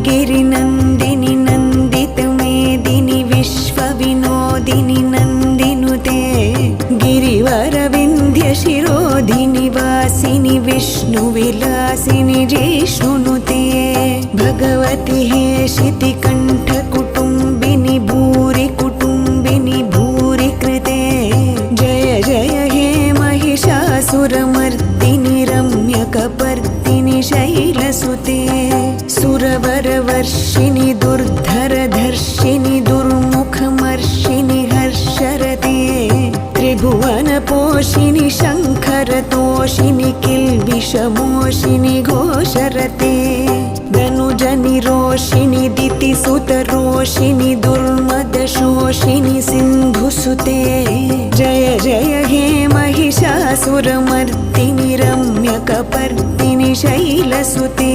गिरिनन्दिनि नन्दितमेदिनि विश्वविनोदिनि नन्दिनुते गिरिवरविन्ध्यशिरोधिनि वासिनि विष्णुविलासिनि जिष्णुनुते भगवति हेशितिकण्ठकुटुम्बिनि भूरि कुटुम्बिनि भूरि कृते जय जय हे महिषासुरमर्दिनि रम्यकपर्दिनि शैलसुते सुरवरवर्षिणि दुर्धरधर्षिणि दुर्मुखमर्षिणि हर्षरते त्रिभुवनपोषिणि शङ्खरतोषिणि किल्बिषमोषिणि घोषरते धनुजनिरोषिणि दितिसुतरोषिणि दुर्मदशोषिणि सिन्धुसुते जय जय हे महिषासुरमर्दिनि रम्यकपर्दिनि शैलसुते।